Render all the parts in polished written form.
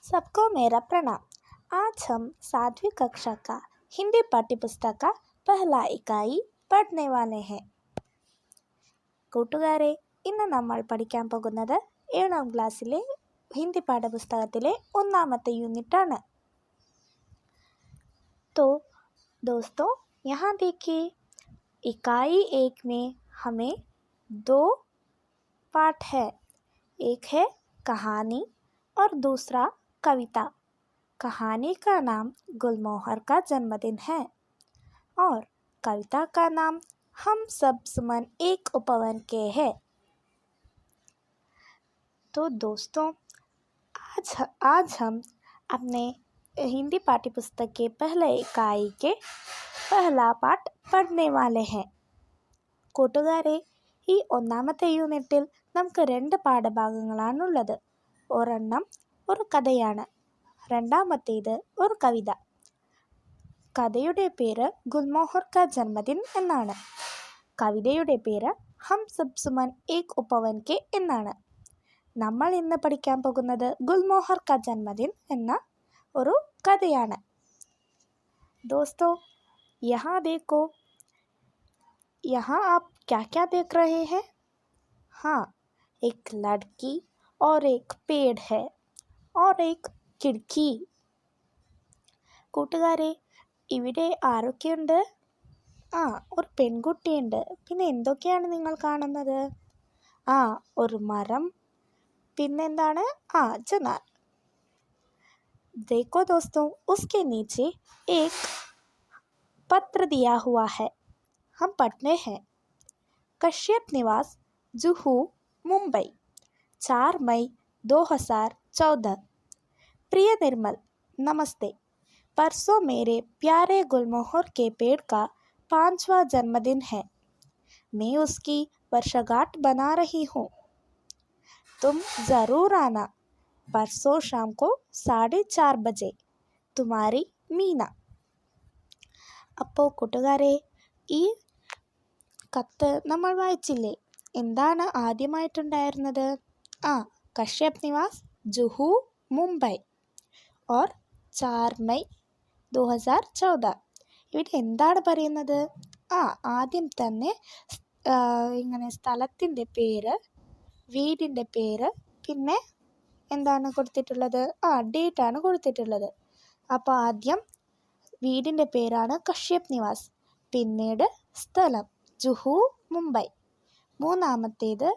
सबको मेरा प्रणाम। आज हम 7वीं कक्षा का हिंदी पाठ्यपुस्तक का पहला इकाई പഠിനെ वाले हैं। കൂട്ടുകാരെ, ഇന്ന് നമ്മൾ പഠിക്കാൻ പോകുന്നത് 7ാം ക്ലാസ്സിലെ ഹിന്ദി പാഠപുസ്തകത്തിലെ ഒന്നാമത്തെ യൂണിറ്റാണ്। तो दोस्तों, यहाँ देखिए, इकाई 1 में हमें 2 पाठ है। एक है कहानी और दूसरा कविता। कहानी का नाम गुलमोहर का जन्मदिन है और कविता का नाम हम सब सुमन एक उपवन के है। तो दोस्तों, आज हम अपने हिंदी पाठ्यपुस्तक के पहले इकाई के पहला पाठ പഠിനെ वाले हैं। കൂട്ടുകാരെ, ഈ ഒന്നാമത്തെ യൂണിറ്റിൽ നമുക്ക് 2 പാഠഭാഗങ്ങളാണുള്ളത്. ഒരെണ്ണം ഒരു കഥയാണ്, രണ്ടാമത്തേത് ഒരു കവിത. കഥയുടെ പേര് ഗുൽമോഹർ കാ ജന്മദിൻ എന്നാണ്. കവിതയുടെ പേര് ഹം സബ് സുമൻ ഏക് ഉപവൻ കെ എന്നാണ്. നമ്മൾ ഇന്ന് പഠിക്കാൻ പോകുന്നത് ഗുൽമോഹർ കാ ജന്മദിൻ എന്ന ഒരു കഥയാണ്. दोस्तों, यहाँ देखो, यहाँ आप क्या क्या देख रहे हैं? हाँ, एक लड़की और एक पेड़ है और एक खिड़की. കൂട്ടുകാരെ, ഇവിടെ ആരൊക്കെയുണ്ട്? ഒരു പെൺകുട്ടിയുണ്ട്. പിന്നെ എന്തൊക്കെയാണ് നിങ്ങൾ കാണുന്നത്? ഒരു മരം, പിന്നെന്താണ്? ചനാർ. देखो दोस्तों, उसके नीचे एक पत्र दिया हुआ है। हम पढ़ते हैं, कश्यप निवास, जुहू, मुंबई, 4 मई 2014। प्रिय निर्मल, नमस्ते। परसों मेरे प्यारे गुलमोहर के पेड़ का 5वां जन्मदिन है। मैं उसकी वर्षगांठ बना रही हूँ। तुम ज़रूर आना। परसों शाम को 4:30 बजे. तुम्हारी मीना. അപ്പോൾ കൂട്ടുകാരെ, ഈ കത്ത് നമ്മൾ വായിച്ചില്ലേ? എന്താണ് ആദ്യമായിട്ടുണ്ടായിരുന്നത്? കശ്യപ് നിവാസ്, ജുഹു, മുംബൈ ഓർ 4 മൈ 2014. ഇവിടെ എന്താണ് പറയുന്നത്? ആദ്യം തന്നെ ഇങ്ങനെ സ്ഥലത്തിൻ്റെ പേര്, വീടിൻ്റെ പേര്, പിന്നെ എന്താണ് കൊടുത്തിട്ടുള്ളത്? ഡേറ്റാണ് കൊടുത്തിട്ടുള്ളത്. അപ്പോൾ ആദ്യം വീടിൻ്റെ പേരാണ് കശ്യപ് നിവാസ്, പിന്നീട് സ്ഥലം ജുഹു, മുംബൈ, മൂന്നാമത്തേത്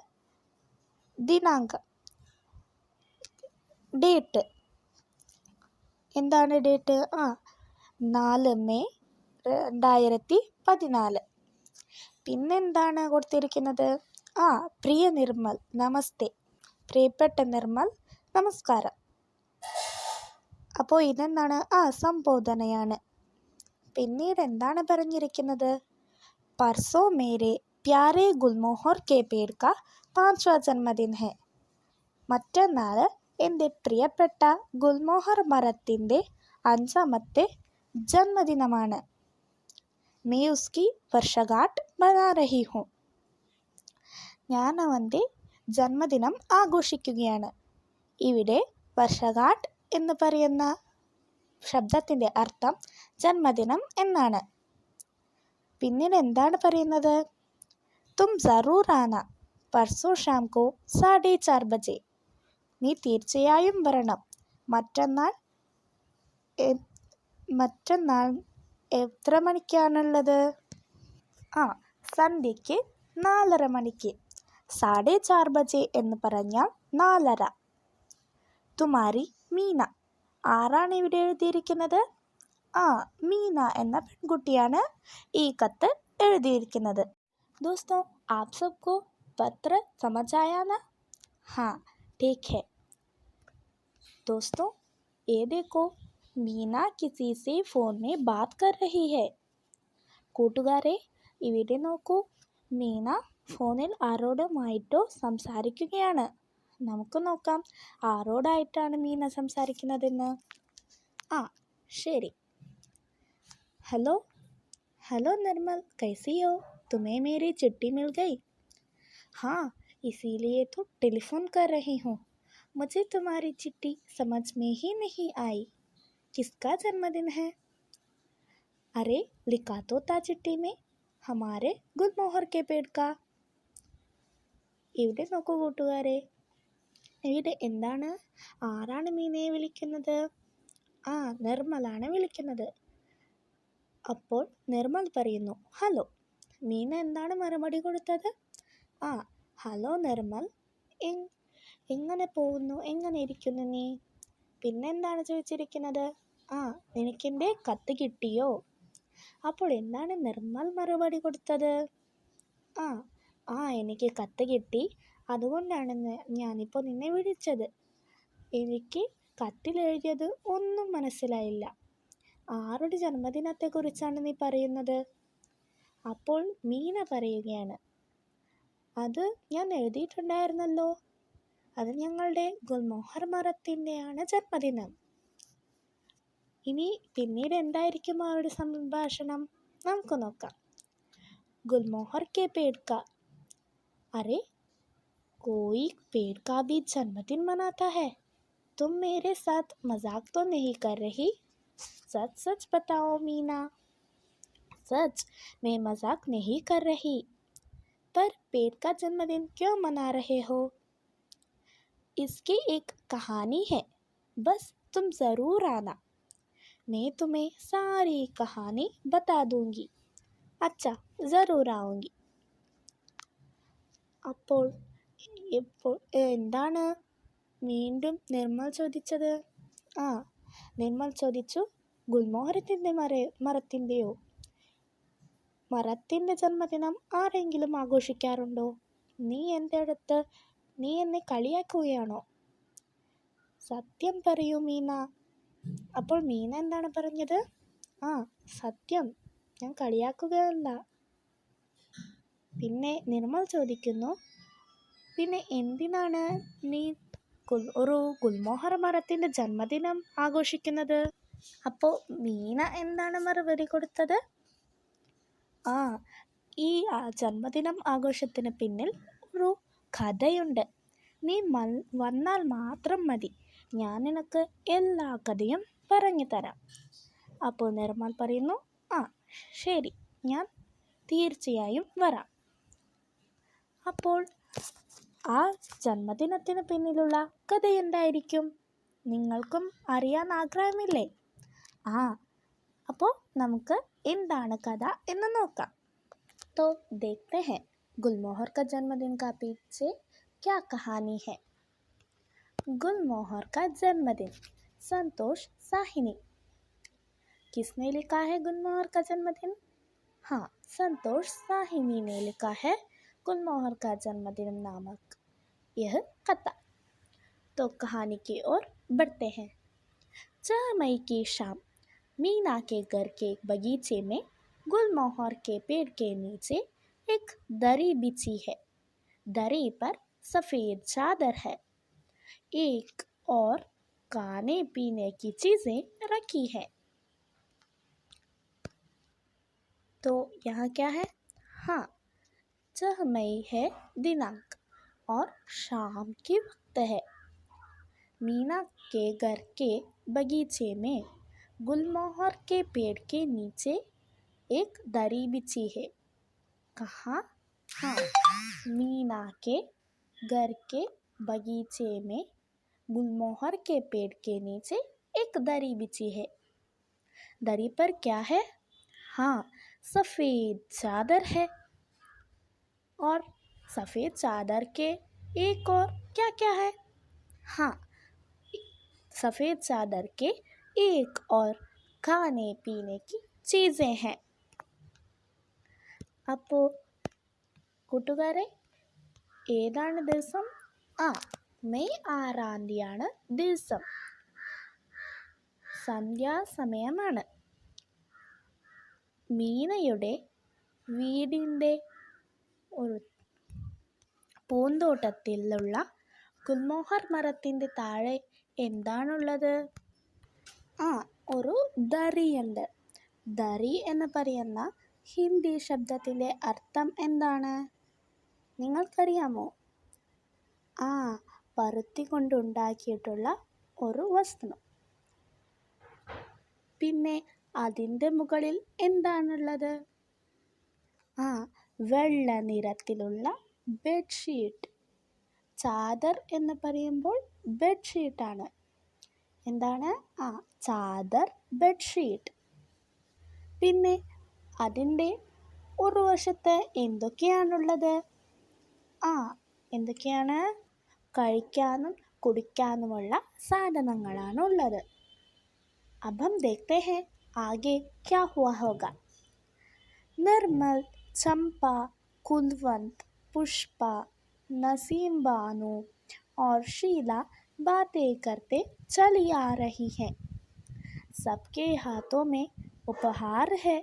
ദിനാങ്കം, ഡേറ്റ്. എന്താണ് ഡേറ്റ്? 4 മെയ് 2014. പിന്നെന്താണ് കൊടുത്തിരിക്കുന്നത്? പ്രിയ നിർമ്മൽ, നമസ്തേ. പ്രിയപ്പെട്ട നിർമ്മൽ, നമസ്കാരം. അപ്പോൾ ഇതെന്താണ്? സംബോധനയാണ്. പിന്നീട് എന്താണ് പറഞ്ഞിരിക്കുന്നത്? परसों मेरे प्यारे गुलमोहर के पेड़ का 5वां जन्मदिन है. മറ്റന്നാൾ എൻ്റെ പ്രിയപ്പെട്ട ഗുൽമോഹർ മരത്തിൻ്റെ 5ാമത്തെ ജന്മദിനമാണ്. मैं उसकी वर्षगांठ बना रही हूँ. ഞാൻ അവൻ്റെ ജന്മദിനം ആഘോഷിക്കുകയാണ്. ഇവിടെ വർഷഗാഠ് എന്ന് പറയുന്ന ശബ്ദത്തിൻ്റെ അർത്ഥം ജന്മദിനം എന്നാണ്. പിന്നീട് എന്താണ് പറയുന്നത്? തും ജറൂർ ആന പർസോ ഷാം കോ 4:30 ബജെ. നീ തീർച്ചയായും വരണം. മറ്റന്നാൾ എത്ര മണിക്കാണുള്ളത്? സന്ധ്യയ്ക്ക് 4:30 മണിക്ക്. 4:30 ബജെ എന്ന് പറഞ്ഞാൽ 4:30. തുമാരി മീന. ആരാണ് ഇവിടെ എഴുതിയിരിക്കുന്നത്? മീന എന്ന പെൺകുട്ടിയാണ് ഈ കത്ത് എഴുതിയിരിക്കുന്നത്. दोस्तों, आप सबको पत्र समझ आया ना? हाँ, ठीक है. दोस्तों, ये देखो, मीना किसी से फ़ोन में बात कर रही है. കൂട്ടുകാരെ, ഇവിടെ നോക്കൂ, മീന ഫോണിൽ ആരോടുമായിട്ടോ സംസാരിക്കുകയാണ്. നമുക്ക് നോക്കാം ആരോടായിട്ടാണ് മീന സംസാരിക്കുന്നതെന്ന്. ശരി. हेलो निर्मल, कैसी हो? तुम्हें मेरी चिट्ठी मिल गई? हाँ, इसीलिए तो टेलीफोन कर रही हूँ. मुझे तुम्हारी चिट्ठी समझ में ही नहीं आई, किसका जन्मदिन है? अरे लिखा तो था चिट्ठी में, हमारे ഗുൽമോഹർ के पेड़ का. ഇവിടെ നോക്കൂ കൂട്ടുകാരെ, ഇവിടെ എന്താണ്, ആരാണ് മീനയെ വിളിക്കുന്നത്? ആ, നിർമ്മലാണ് വിളിക്കുന്നത്. അപ്പോൾ നിർമ്മൽ പറയുന്നു ഹലോ. മീന എന്താണ് മറുപടി കൊടുത്തത്? ആ, ഹലോ നിർമ്മൽ, എങ്ങനെ പോകുന്നു, എങ്ങനെ ഇരിക്കുന്നു നീ? പിന്നെന്താണ് ചോദിച്ചിരിക്കുന്നത്? ആ, നിനക്കെൻ്റെ കത്ത് കിട്ടിയോ? അപ്പോൾ എന്താണ് നിർമ്മൽ മറുപടി കൊടുത്തത്? ആ ആ എനിക്ക് കത്ത് കിട്ടി, അതുകൊണ്ടാണ് ഞാനിപ്പോൾ നിന്നെ വിളിച്ചത്. എനിക്ക് കത്തിലെഴുതിയത് ഒന്നും മനസ്സിലായില്ല. ആരുടെ ജന്മദിനത്തെക്കുറിച്ചാണ് നീ പറയുന്നത്? അപ്പോൾ മീന പറയുകയാണ്, അത് ഞാൻ എഴുതിയിട്ടുണ്ടായിരുന്നല്ലോ, അത് ഞങ്ങളുടെ ഗുൽമോഹർ മരത്തിൻ്റെയാണ് ജന്മദിനം. ഇനി പിന്നീട് എന്തായിരിക്കും അവരുടെ സംഭാഷണം, നമുക്ക് നോക്കാം. ഗുൽമോഹർ के पेड़ का. अरे कोई पेड़ का भी जन्मदिन मनाता है, तुम मेरे साथ मजाक तो नहीं कर रही? सच सच बताओ मीना. सच, मैं मजाक नहीं कर रही, पर पेड़ का जन्मदिन क्यों मना रहे हो? इसकी एक कहानी है, बस तुम ज़रूर आना, मैं तुम्हें सारी कहानी बता दूंगी. अच्छा, ज़रूर आऊँगी. അപ്പോൾ എന്താണ് വീണ്ടും നിർമ്മൽ ചോദിച്ചത്? ആ, നിർമ്മൽ ചോദിച്ചു, ഗുൽമോഹരത്തിൻ്റെ മരത്തിൻ്റെയോ? മരത്തിൻ്റെ ജന്മദിനം ആരെങ്കിലും ആഘോഷിക്കാറുണ്ടോ? നീ എന്നെ കളിയാക്കുകയാണോ? സത്യം പറയൂ മീന. അപ്പോൾ മീന എന്താണ് പറഞ്ഞത്? ആ, സത്യം, ഞാൻ കളിയാക്കുകയല്ല. പിന്നെ നിർമ്മൽ ചോദിക്കുന്നു, പിന്നെ എന്തിനാണ് നീ ഒരു ഗുൽമോഹർ മരത്തിൻ്റെ ജന്മദിനം ആഘോഷിക്കുന്നത്? അപ്പോൾ മീന എന്താണ് മറുപടി കൊടുത്തത്? ആ, ഈ ജന്മദിനം ആഘോഷത്തിന് പിന്നിൽ ഒരു കഥയുണ്ട്. നീ വന്നാൽ മാത്രം മതി, ഞാൻ നിനക്ക് എല്ലാ കഥയും പറഞ്ഞു തരാം. അപ്പോൾ നിർമ്മൽ പറയുന്നു, ആ ശരി, ഞാൻ തീർച്ചയായും വരാം. അപ്പോൾ ആ ജന്മദിനത്തിന് പിന്നിലുള്ള കഥ എന്തായിരിക്കും? നിങ്ങൾക്കും അറിയാൻ ആഗ്രഹമില്ലേ? ആ, അപ്പോൾ നമുക്ക് എന്താണ് കഥ എന്ന് നോക്കാം. तो देखते हैं गुलमोहर का जन्मदिन का पीछे क्या कहानी है. गुलमोहर का जन्मदिन, संतोष साहिनी. किसने लिखा है गुलमोहर का जन्मदिन? हाँ, संतोष साहिनी ने लिखा है गुलमोहर का जन्मदिन नामक यह कथा. तो कहानी की ओर बढ़ते हैं. 6 मई की शाम मीना के घर के बगीचे में गुलमोहर के पेड़ के नीचे एक दरी बिछी है. दरी पर सफ़ेद चादर है, एक और खाने पीने की चीज़ें रखी है. तो यहाँ क्या है? हाँ, 6 मई है दिनांक और शाम की वक्त है. मीना के घर के बगीचे में गुलमोहर के पेड़ के नीचे एक दरी बिछी है. कहाँ? हाँ, मीना के घर के बगीचे में गुलमोहर के पेड़ के नीचे एक दरी बिछी है. दरी पर क्या है? हाँ, सफ़ेद चादर है. और सफ़ेद चादर के एक और क्या क्या है? हाँ, सफ़ेद चादर के एक और खाने पीने की चीज़ें हैं. അപ്പോൾ കൂട്ടുകാരെ, ഏതാണ് ദിവസം? ആ, മെയ് 6 തീയതിയാണ് ദിവസം. സന്ധ്യാസമയമാണ്. മീനയുടെ വീടിൻ്റെ ഒരു പൂന്തോട്ടത്തിലുള്ള ഗുൽമോഹർ മരത്തിൻ്റെ താഴെ എന്താണുള്ളത്? ആ, ഒരു ദറിയുണ്ട്. ദറി എന്ന് പറയുന്ന ഹിന്ദി ശബ്ദത്തിൻ്റെ അർത്ഥം എന്താണ്? നിങ്ങൾക്കറിയാമോ? ആ, പരുത്തി കൊണ്ടുണ്ടാക്കിയിട്ടുള്ള ഒരു വസ്ത്രം. പിന്നെ അതിൻ്റെ മുകളിൽ എന്താണുള്ളത്? വെള്ള നിറത്തിലുള്ള ബെഡ്ഷീറ്റ്. ചാദർ എന്ന് പറയുമ്പോൾ ബെഡ്ഷീറ്റാണ്. എന്താണ്? ചാദർ, ബെഡ്ഷീറ്റ്. പിന്നെ അതിൻ്റെ ഒരു വശത്ത് എന്തൊക്കെയാണുള്ളത്? എന്തൊക്കെയാണ്? കഴിക്കാനും കുടിക്കാനുമുള്ള സാധനങ്ങളാണുള്ളത്. अब हम देखते हैं आगे क्या हुआ होगा. निर्मल, चंपा, कुलवंत, पुष्पा, नसीम बानो और शीला बातें करते चली आ रही हैं. सबके हाथों में उपहार है.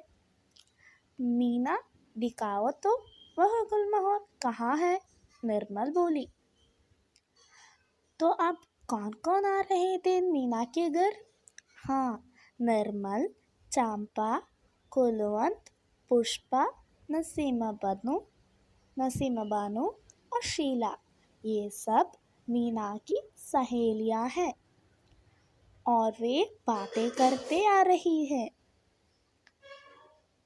मीना, दिखाओ तो वह गुलमोहर कहाँ है? निर्मल बोली. तो अब कौन कौन आ रहे थे मीना के घर? निर्मल, चंपा, कुलवंत, पुष्पा, नसीमा बानो और शीला, ये सब मीना की सहेलियां हैं और वे बातें करते आ रही हैं.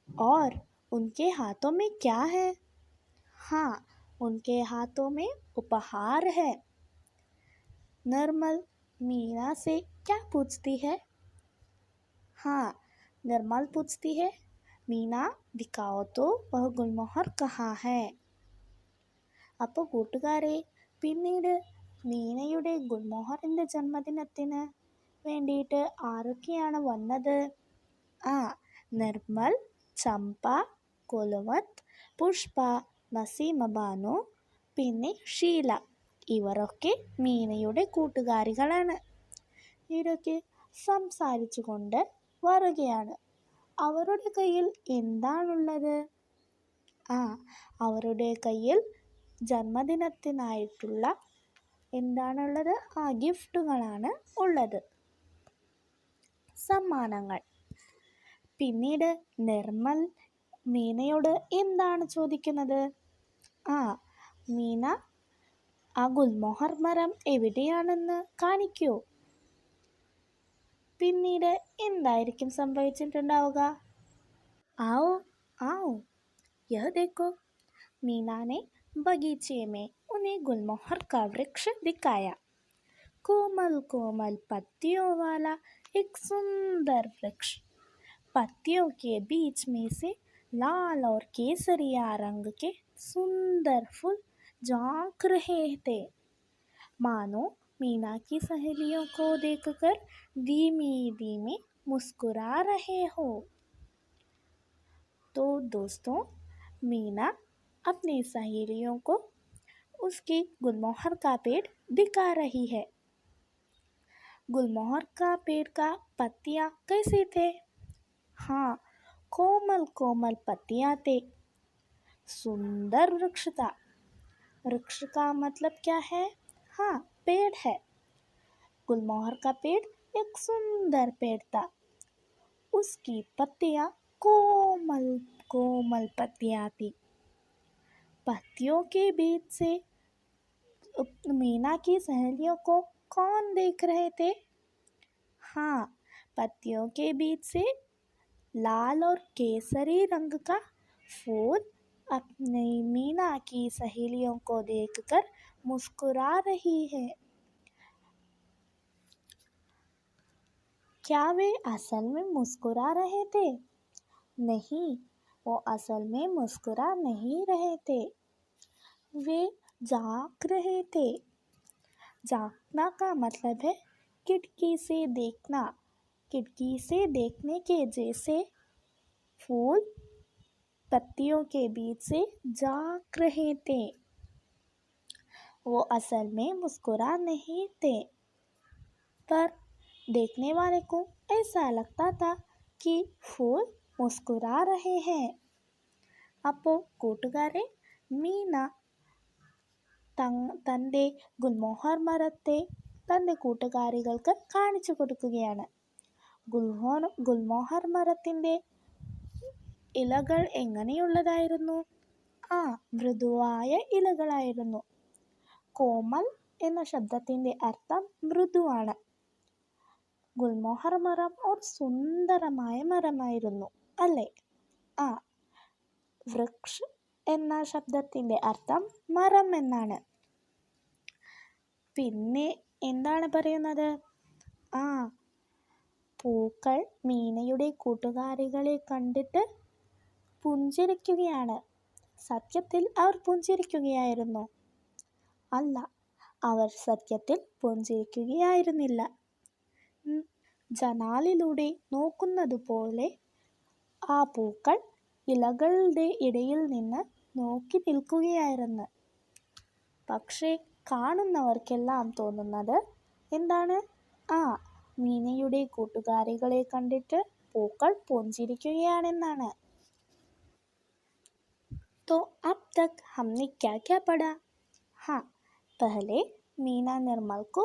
और उनके हाथों में क्या है? उनके हाथों में उपहार है. निर्मल मीना से क्या पूछती है? निर्मल पूछती है, मीना दिखाओ तो वह गुलमोहर कहाँ है? അപ്പോൾ കൂട്ടുകാരെ, പിന്നീട് മീനയുടെ ഗുൽമോഹറിൻ്റെ ജന്മദിനത്തിന് വേണ്ടിയിട്ട് ആരൊക്കെയാണ് വന്നത്? നിർമ്മൽ, ചമ്പ, കുലവന്ത്, പുഷ്പ, നസീമ ബാനു, പിന്നെ ഷീല. ഇവരൊക്കെ മീനയുടെ കൂട്ടുകാരികളാണ്. ഇവരൊക്കെ സംസാരിച്ചു കൊണ്ട് വരികയാണ്. അവരുടെ കയ്യിൽ എന്താണുള്ളത്? അവരുടെ കയ്യിൽ ജന്മദിനത്തിനായിട്ടുള്ള എന്താണുള്ളത്? ഗിഫ്റ്റുകളാണ് ഉള്ളത്, സമ്മാനങ്ങൾ. പിന്നീട് നിർമ്മൽ മീനയോട് എന്താണ് ചോദിക്കുന്നത്? മീന, ആ ഗുൽമോഹർ മരം എവിടെയാണെന്ന് കാണിക്കൂ. പിന്നീട് എന്തായിരിക്കും സംഭവിച്ചിട്ടുണ്ടാവുക? आओ आओ यह देखो. मीना ने बगीचे में उन्हें गुलमोहर का वृक्ष दिखाया. कोमल कोमल पत्तियों वाला एक सुंदर वृक्ष. पत्तियों के बीच में से लाल और केसरिया रंग के सुंदर फूल झांक रहे थे. मानो मीना की सहेलियों को देखकर धीमी धीमी मुस्कुरा रहे हो. तो दोस्तों, मीना अपनी सहेलियों को उसकी गुलमोहर का पेड़ दिखा रही है. गुलमोहर का पेड़ का पत्तियाँ कैसे थे? कोमल कोमल पत्तियाँ थे. सुंदर वृक्ष था. वृक्ष का मतलब क्या है? पेड़ है. गुलमोहर का पेड़ एक सुंदर पेड़ था. उसकी पत्तियाँ कोमल कोमल पत्तियाँ थी. पत्तियों के बीच से मीना की सहेलियों को कौन देख रहे थे? पत्तियों के बीच से लाल और केसरी रंग का फूल अपनी मीना की सहेलियों को देखकर मुस्कुरा रही है. क्या वे असल में मुस्कुरा रहे थे? नहीं, वो असल में मुस्कुरा नहीं रहे थे. वे झांक रहे थे. झांकना का मतलब है खिड़की से देखना. खिड़की से देखने के जैसे फूल पत्तियों के बीच से झांक रहे थे. वो असल में मुस्कुरा नहीं थे, पर देखने वाले को ऐसा लगता था कि फूल മുസ്കുരാ രഹേ ഹേ. അപ്പോൾ കൂട്ടുകാരെ, മീന തൻ്റെ ഗുൽമോഹർ മരത്തെ തൻ്റെ കൂട്ടുകാരികൾക്ക് കാണിച്ചു കൊടുക്കുകയാണ്. ഗുൽമോഹർ മരത്തിൻ്റെ ഇലകൾ എങ്ങനെയുള്ളതായിരുന്നു? മൃദുവായ ഇലകളായിരുന്നു. കോമൽ എന്ന ശബ്ദത്തിൻ്റെ അർത്ഥം മൃദുവാണ്. ഗുൽമോഹർ മരം ഒരു സുന്ദരമായ മരമായിരുന്നു, അല്ലേ? ആ. വൃക്ഷ് എന്ന ശബ്ദത്തിൻ്റെ അർത്ഥം മരം എന്നാണ്. പിന്നെ എന്താണ് പറയുന്നത്? ആ. പൂക്കൾ മീനയുടെ കൂട്ടുകാരികളെ കണ്ടിട്ട് പുഞ്ചിരിക്കുകയാണ്. സത്യത്തിൽ അവർ പുഞ്ചിരിക്കുകയായിരുന്നു? അല്ല, അവർ സത്യത്തിൽ പുഞ്ചിരിക്കുകയായിരുന്നില്ല. ജനാലിലൂടെ നോക്കുന്നത് പോലെ ആ പൂക്കൾ ഇലകളുടെ ഇടയിൽ നിന്ന് നോക്കി നിൽക്കുകയായിരുന്നു. പക്ഷേ കാണുന്നവർക്കെല്ലാം തോന്നുന്നത് എന്താണ്? ആ, മീനയുടെ കൂട്ടുകാരികളെ കണ്ടിട്ട് പൂക്കൾ പുഞ്ചിരിക്കുകയാണെന്നാണ്. तो अब तक हमने क्या क्या पढ़ा? हाँ, पहले मीना निर्मल को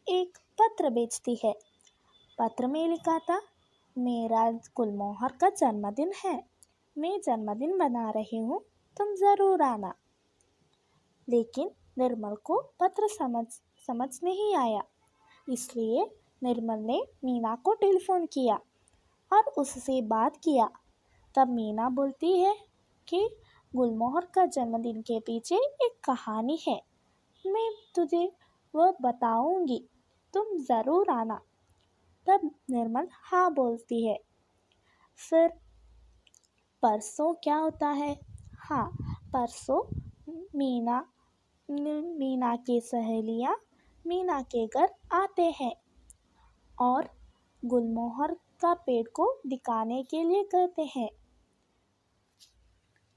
एक पत्र भेजती है. पत्र में लिखा था, मेरा गुलमोहर का जन्मदिन है, मैं जन्मदिन बना रही हूँ, तुम ज़रूर आना. लेकिन निर्मल को पत्र समझ नहीं आया, इसलिए निर्मल ने मीना को टेलीफोन किया और उससे बात किया. तब मीना बोलती है कि गुलमोहर का जन्मदिन के पीछे एक कहानी है, मैं तुझे वो बताऊंगी, तुम ज़रूर आना. तब निर्मल हाँ बोलती है. फिर परसों क्या होता है? हाँ, परसों मीना की सहेलियाँ मीना के घर आते हैं और गुलमोहर का पेड़ को दिखाने के लिए कहते हैं.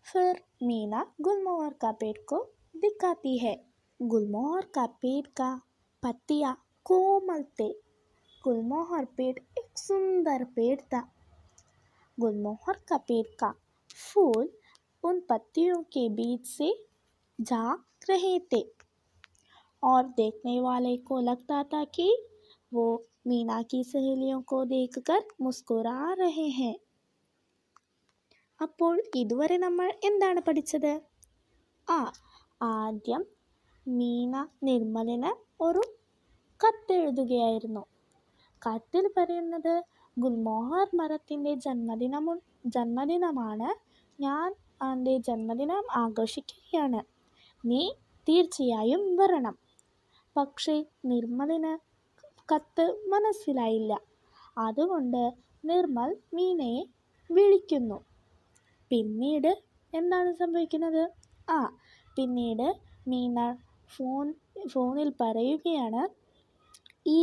फिर मीना गुलमोहर का पेड़ को दिखाती है. गुलमोहर का पेड़ का पत्तियाँ कोमल थे. गुलमोहर पेड़ एक सुंदर पेड़ था. गुलमोहर का पेड़ का फूल उन पत्तियों के बीच से झांक रहे थे और देखने वाले को लगता था कि वो मीना की सहेलियों को देखकर मुस्कुरा रहे हैं. അപ്പോൾ ഇതുവരെ നമ്മൾ എന്താണ് പഠിച്ചത്? ആ. ആദ്യം മീന നിർമ്മലിന് ഒരു കത്തെഴുതുകയായിരുന്നു. കത്തിൽ പറയുന്നത്, ഗുൽമോഹർ മരത്തിൻ്റെ ജന്മദിനമാണ്, ഞാൻ അവൻ്റെ ജന്മദിനം ആഘോഷിക്കുകയാണ്, നീ തീർച്ചയായും വരണം. പക്ഷേ നിർമ്മലിന് കത്ത് മനസ്സിലായില്ല. അതുകൊണ്ട് നിർമ്മൽ മീനയെ വിളിക്കുന്നു. പിന്നീട് എന്താണ് സംഭവിക്കുന്നത്? ആ. പിന്നീട് മീന ഫോണിൽ പറയുകയാണ്, ഈ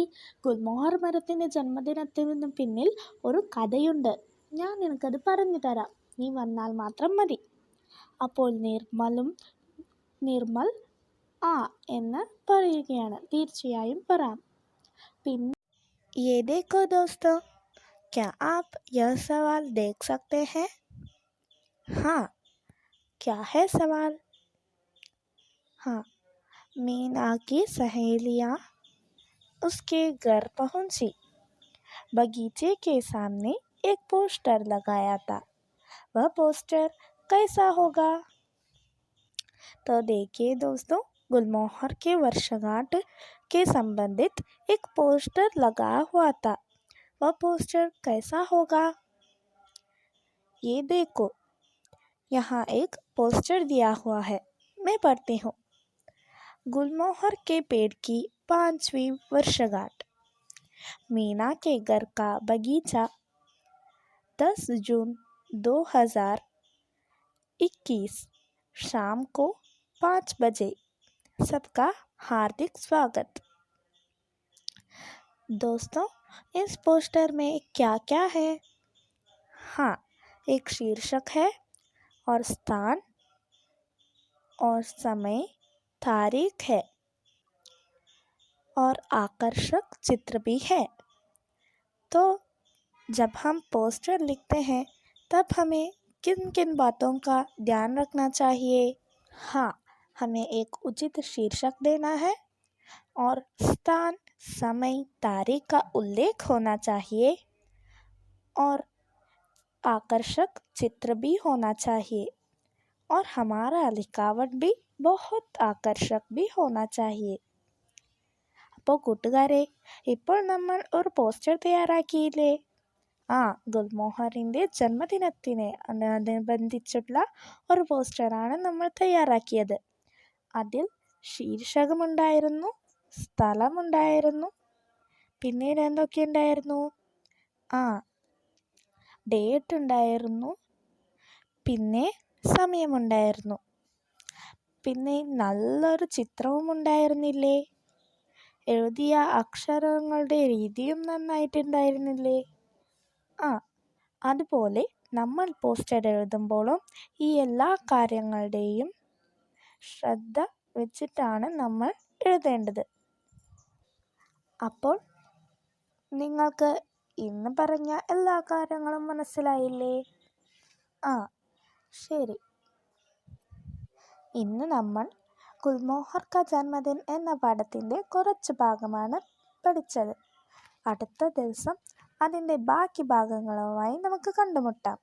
ഗുൽമോഹർ മരത്തിൻ്റെ ജന്മദിനത്തിന് പിന്നിൽ ഒരു കഥയുണ്ട്, ഞാൻ നിനക്കത് പറഞ്ഞു തരാം, നീ വന്നാൽ മാത്രം മതി. അപ്പോൾ നിർമ്മൽ ആ എന്ന് പറയുകയാണ്, തീർച്ചയായും വരാം. പിന്നെ ये देखो दोस्तों, क्या आप यह सवाल देख सकते हैं? हाँ, क्या है सवाल? हाँ, मीना की सहेलियाँ उसके घर पहुंची. बगीचे के सामने एक पोस्टर लगाया था. वह पोस्टर कैसा होगा? तो देखिए दोस्तों, गुलमोहर के वर्षगांठ के संबंधित एक पोस्टर लगा हुआ था. वह पोस्टर कैसा होगा? ये देखो, यहाँ एक पोस्टर दिया हुआ है, मैं पढ़ती हूँ. गुलमोहर के पेड़ की 5वीं वर्षगांठ. मीना के घर का बगीचा 10 जून 2021 शाम को 5 बजे. सबका हार्दिक स्वागत. दोस्तों, इस पोस्टर में क्या क्या है? हाँ, एक शीर्षक है और स्थान और समय, तारीख है और आकर्षक चित्र भी है. तो जब हम पोस्टर लिखते हैं तब हमें किन किन बातों का ध्यान रखना चाहिए? हाँ, हमें एक उचित शीर्षक देना है और स्थान, समय, तारीख का उल्लेख होना चाहिए और आकर्षक चित्र भी होना चाहिए और हमारा लिखावट भी बहुत आकर्षक भी होना चाहिए. അപ്പോൾ കൂട്ടുകാരെ, ഇപ്പോൾ നമ്മൾ ഒരു പോസ്റ്റർ തയ്യാറാക്കിയില്ലേ? ഗുൽമോഹറിൻ്റെ ജന്മദിനത്തിനനുബന്ധിച്ചുള്ള ഒരു പോസ്റ്ററാണ് നമ്മൾ തയ്യാറാക്കിയത്. അതിൽ ശീർഷകമുണ്ടായിരുന്നു, സ്ഥലമുണ്ടായിരുന്നു, പിന്നീട് എന്തൊക്കെ ഉണ്ടായിരുന്നു? ഡേറ്റ് ഉണ്ടായിരുന്നു, പിന്നെ സമയമുണ്ടായിരുന്നു, പിന്നെ നല്ലൊരു ചിത്രവും ഉണ്ടായിരുന്നില്ലേ? എഴുതിയ അക്ഷരങ്ങളുടെ രീതിയും നന്നായിട്ടുണ്ടായിരുന്നില്ലേ? അതുപോലെ നമ്മൾ പോസ്റ്റർ എഴുതുമ്പോഴും ഈ എല്ലാ കാര്യങ്ങളുടെയും ശ്രദ്ധ വെച്ചിട്ടാണ് നമ്മൾ എഴുതേണ്ടത്. അപ്പോൾ നിങ്ങൾക്ക് ഇന്ന് പറഞ്ഞ എല്ലാ കാര്യങ്ങളും മനസ്സിലായില്ലേ? ശരി. ഇന്ന് നമ്മൾ ഗുൽമോഹർ കാ ജന്മദിൻ എന്ന പാഠത്തിൻ്റെ കുറച്ച് ഭാഗമാണ് പഠിച്ചത്. അടുത്ത ദിവസം അതിൻ്റെ ബാക്കി ഭാഗങ്ങളുമായി നമുക്ക് കണ്ടുമുട്ടാം.